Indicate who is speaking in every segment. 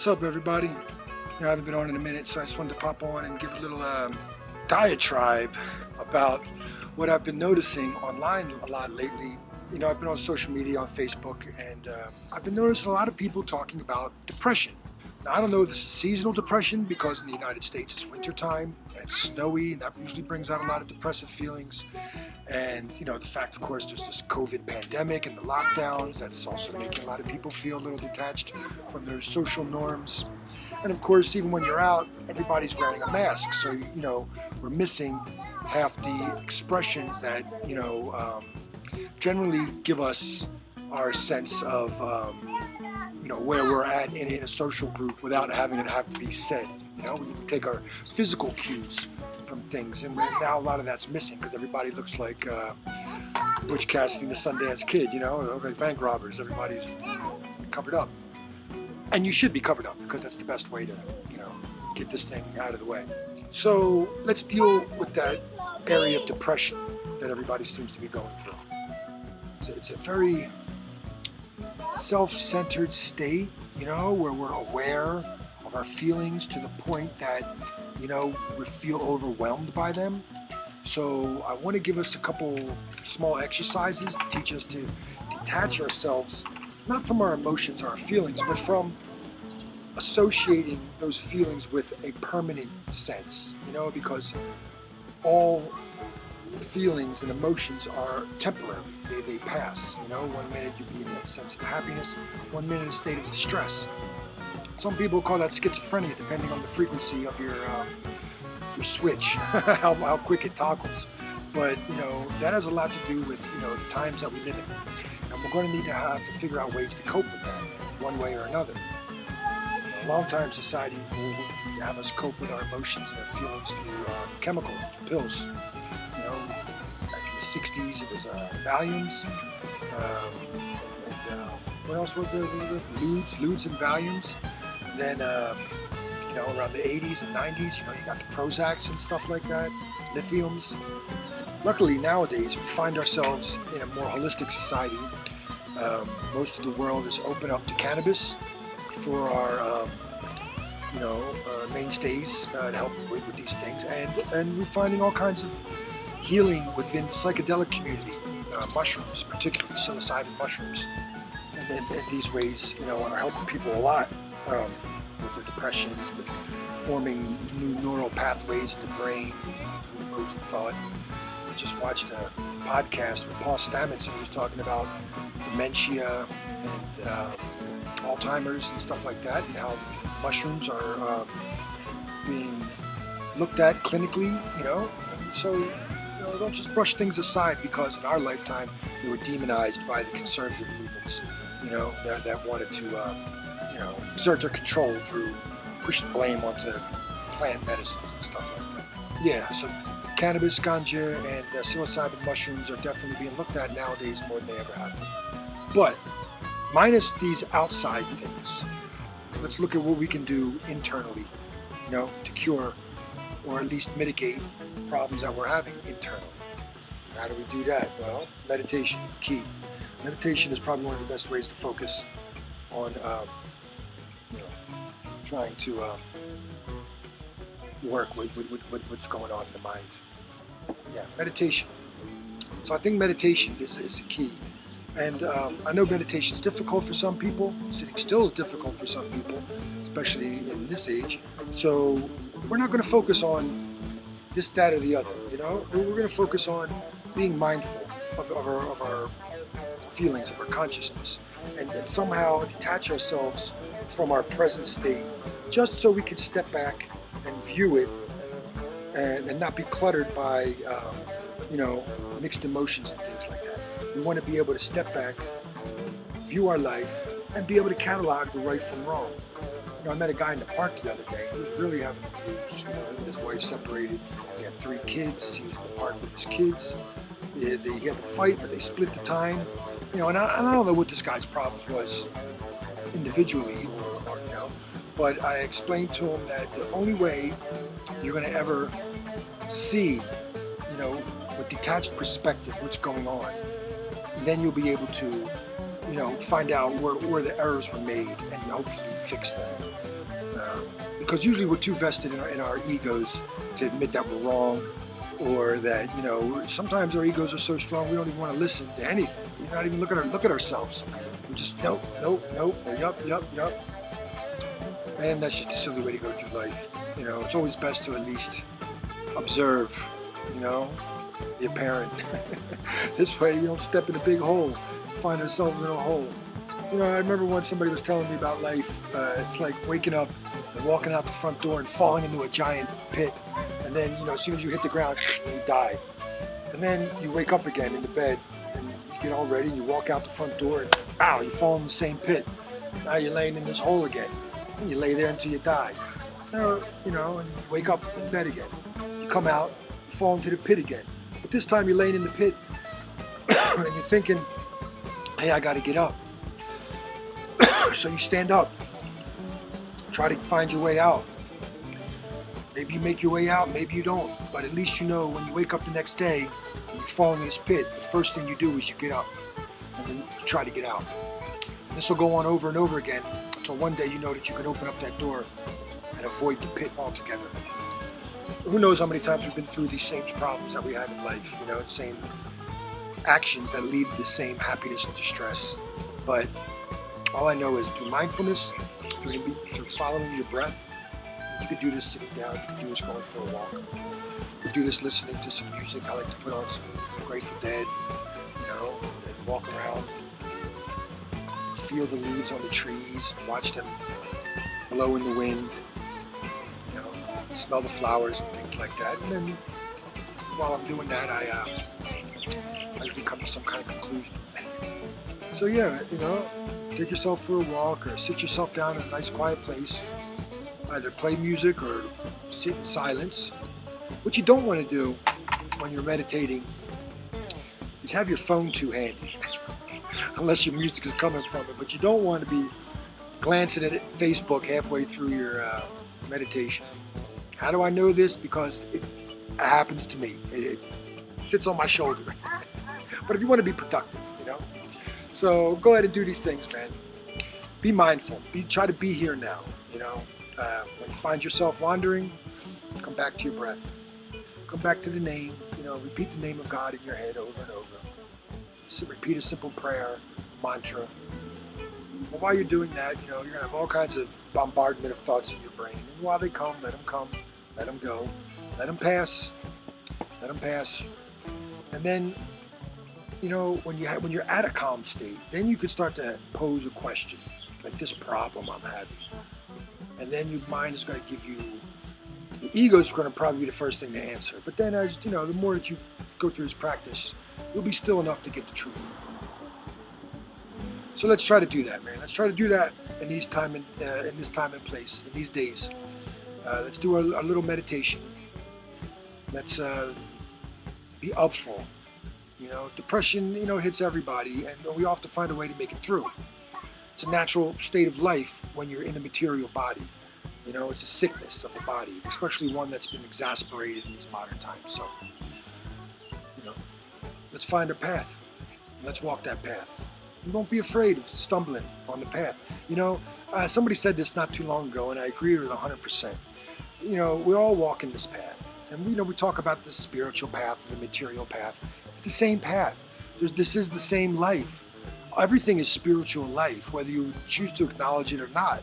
Speaker 1: What's up, everybody? I haven't been on in a minute, so I just wanted to pop on and give a little diatribe about what I've been noticing online a lot lately. I've been on social media, on Facebook, and I've been noticing a lot of people talking about depression. Now, I don't know if this is seasonal depression because in the United States it's wintertime and it's snowy, and that usually brings out a lot of depressive feelings. And the fact, of course, there's this COVID pandemic and the lockdowns, that's also making a lot of people feel a little detached from their social norms. And of course, even when you're out, everybody's wearing a mask, so we're missing half the expressions that generally give us our sense of where we're at in a social group without having it have to be said. We take our physical cues from things, and now a lot of that's missing because everybody looks like Butch Cassidy and the Sundance Kid, like bank robbers. Everybody's covered up, and you should be covered up because that's the best way to get this thing out of the way. So let's deal with that area of depression that everybody seems to be going through. It's a very self-centered state, where we're aware of our feelings to the point that, we feel overwhelmed by them. So I want to give us a couple small exercises to teach us to detach ourselves, not from our emotions or our feelings, but from associating those feelings with a permanent sense, because all feelings and emotions are temporary. They pass. 1 minute you be in a sense of happiness, 1 minute a state of distress. Some people call that schizophrenia, depending on the frequency of your switch, how quick it toggles. But that has a lot to do with the times that we live in, and we're going to need to have to figure out ways to cope with that, one way or another. A long-time society will have us cope with our emotions and our feelings through chemicals, pills. Back in the 60s, it was Valiums, and what else was there? Ludes and Valiums. And then, around the 80s and 90s, you got the Prozacs and stuff like that, lithiums. Luckily, nowadays, we find ourselves in a more holistic society. Most of the world is open up to cannabis for our, mainstays to help with these things. And we're finding all kinds of healing within the psychedelic community, mushrooms, particularly psilocybin mushrooms. And these ways, are helping people a lot with their depressions, with forming new neural pathways in the brain, new modes of thought. I just watched a podcast with Paul Stamets, and he was talking about dementia and Alzheimer's and stuff like that, and how mushrooms are being looked at clinically, So don't just brush things aside because in our lifetime we were demonized by the conservative movements, that wanted to, exert their control through pushing blame onto plant medicines and stuff like that. Yeah, so cannabis, ganja, and psilocybin mushrooms are definitely being looked at nowadays more than they ever have been. But minus these outside things, let's look at what we can do internally, to cure or at least mitigate the problems that we're having internally. How do we do that? Well, meditation, key. Meditation is probably one of the best ways to focus on, trying to work with what's going on in the mind. Yeah, meditation. So I think meditation is the key. And I know meditation is difficult for some people. Sitting still is difficult for some people, especially in this age. So we're not going to focus on this, that, or the other. We're going to focus on being mindful of our feelings, of our consciousness, and somehow detach ourselves from our present state, just so we can step back and view it and not be cluttered by mixed emotions and things like that. We want to be able to step back, view our life, and be able to catalog the right from wrong. I met a guy in the park the other day, and he was really having the blues. Him and his wife separated. He had 3 kids. He was in the park with his kids. He had to fight, but they split the time. And I don't know what this guy's problems was individually, or but I explained to him that the only way you're going to ever see, with detached perspective, what's going on, then you'll be able to, find out where the errors were made and hopefully fix them. because usually we're too vested in our egos to admit that we're wrong, or that, you know, sometimes our egos are so strong we don't even want to listen to anything. We're not even look at ourselves. We just nope, or yup. And that's just a silly way to go through life. You know, it's always best to at least observe, you know, the apparent. This way you don't step in a big hole, find yourself in a hole. You know, I remember once somebody was telling me about life. It's like waking up and walking out the front door and falling into a giant pit. And then, you know, as soon as you hit the ground, you die. And then you wake up again in the bed and you get all ready and you walk out the front door and ow, you fall in the same pit. Now you're laying in this hole again. And you lay there until you die. Or, you know, and you wake up in bed again. You come out, you fall into the pit again. But this time you're laying in the pit and you're thinking, hey, I gotta get up. So you stand up, try to find your way out. Maybe you make your way out, maybe you don't. But at least you know when you wake up the next day and you fall into this pit, the first thing you do is you get up and then you try to get out. And this will go on over and over again until one day you know that you can open up that door and avoid the pit altogether. Who knows how many times we've been through these same problems that we have in life, you know, the same actions that lead to the same happiness and distress. But all I know is through mindfulness, through following your breath, you could do this sitting down, you could do this going for a walk. You could do this listening to some music. I like to put on some Grateful Dead, you know, and walk around, feel the leaves on the trees, watch them blow in the wind, you know, smell the flowers and things like that. And then while I'm doing that, I usually come to some kind of conclusion. So yeah, you know, take yourself for a walk or sit yourself down in a nice quiet place. Either play music or sit in silence. What you don't want to do when you're meditating is have your phone too handy, unless your music is coming from it. But you don't want to be glancing at Facebook halfway through your meditation. How do I know this? Because it happens to me. It sits on my shoulder. But if you want to be productive, you know. So go ahead and do these things, man. Be mindful. Try to be here now, you know. When you find yourself wandering, come back to your breath. Come back to the name, you know, repeat the name of God in your head over and over. So repeat a simple prayer, mantra. But while you're doing that, you know, you're going to have all kinds of bombardment of thoughts in your brain. And while they come, let them go, let them pass. And then, you know, when you're at a calm state, then you can start to pose a question, like this problem I'm having. And then your mind is going to give you, the ego is going to probably be the first thing to answer. But then, as you know, the more that you go through this practice, you'll be still enough to get the truth. So let's try to do that, man. Let's try to do that in this time and place, in these days. Let's do a little meditation. Let's be upful. You know, depression, you know, hits everybody, and we all have to find a way to make it through. It's a natural state of life when you're in a material body. You know, it's a sickness of the body, especially one that's been exasperated in these modern times. So, you know, let's find a path. Let's walk that path. And don't be afraid of stumbling on the path. You know, somebody said this not too long ago, and I agree with it 100%. You know, we're all walking this path. And, you know, we talk about the spiritual path, the material path. It's the same path. This is the same life. Everything is spiritual life, whether you choose to acknowledge it or not.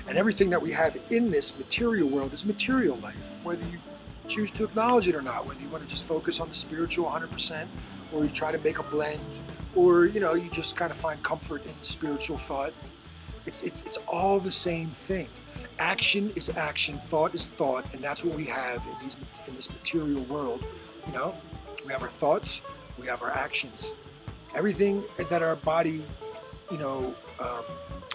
Speaker 1: And everything that we have in this material world is material life, whether you choose to acknowledge it or not, whether you want to just focus on the spiritual 100%, or you try to make a blend, or, you know, you just kind of find comfort in spiritual thought. It's all the same thing. Action is action, thought is thought, and that's what we have in this material world. You know, we have our thoughts, we have our actions. Everything that our body, you know,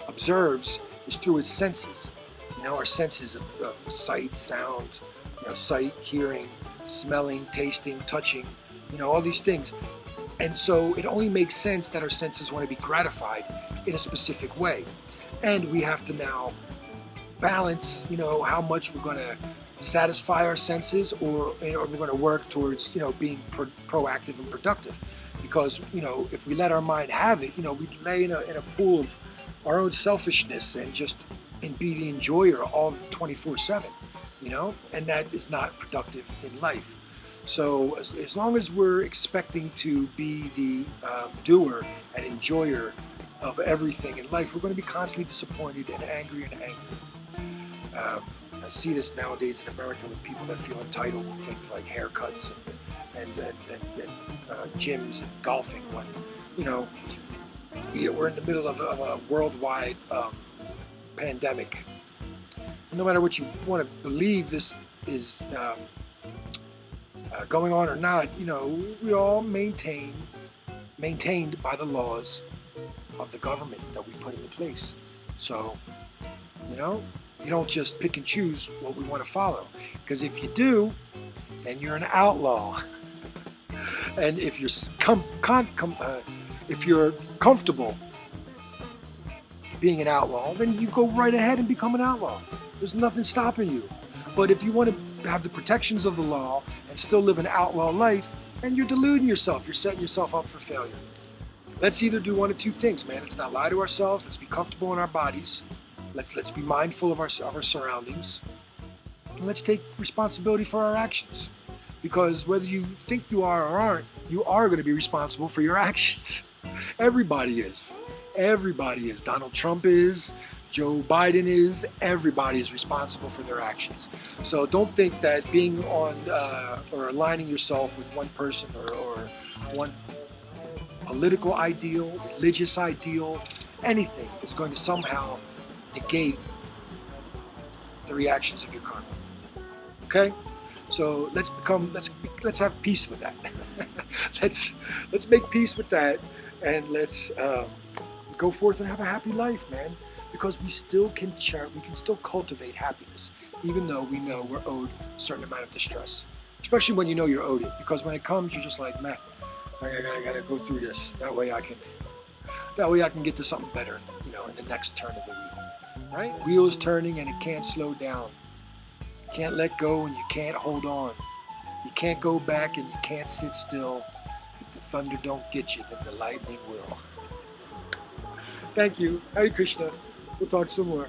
Speaker 1: observes is through its senses. You know, our senses of sight, sound, you know, sight, hearing, smelling, tasting, touching, you know, all these things. And so it only makes sense that our senses want to be gratified in a specific way. And we have to now balance, you know, how much we're going to satisfy our senses, or, you know, we're going to work towards, you know, being proactive and productive. Because, you know, if we let our mind have it, you know, we lay in a pool of our own selfishness and just and be the enjoyer all 24/7, you know, and that is not productive in life. So as long as we're expecting to be the doer and enjoyer of everything in life, we're going to be constantly disappointed and angry and angry. I see this nowadays in America with people that feel entitled to things like haircuts and gyms and golfing, when, you know, we're in the middle of a worldwide pandemic. And no matter what you want to believe this is going on or not, you know, we all maintained by the laws of the government that we put into place. So, you know, you don't just pick and choose what we want to follow, because if you do, then you're an outlaw. And if you're comfortable being an outlaw, then you go right ahead and become an outlaw. There's nothing stopping you. But if you want to have the protections of the law and still live an outlaw life, then you're deluding yourself. You're setting yourself up for failure. Let's either do one of two things, man. Let's not lie to ourselves. Let's be comfortable in our bodies. Let's be mindful of our surroundings. And let's take responsibility for our actions. Because whether you think you are or aren't, you are going to be responsible for your actions. Everybody is. Everybody is. Donald Trump is. Joe Biden is. Everybody is responsible for their actions. So don't think that being on or aligning yourself with one person or one political ideal, religious ideal, anything is going to somehow negate the reactions of your karma. Okay? So let's have peace with that. let's make peace with that, and let's go forth and have a happy life, man. Because we can still cultivate happiness, even though we know we're owed a certain amount of distress. Especially when you know you're owed it, because when it comes, you're just like, man, I gotta go through this. That way I can get to something better, you know, in the next turn of the wheel. Right? The wheel is turning and it can't slow down. You can't let go and you can't hold on. You can't go back and you can't sit still. If the thunder don't get you, then the lightning will. Thank you. Hare Krishna. We'll talk some more.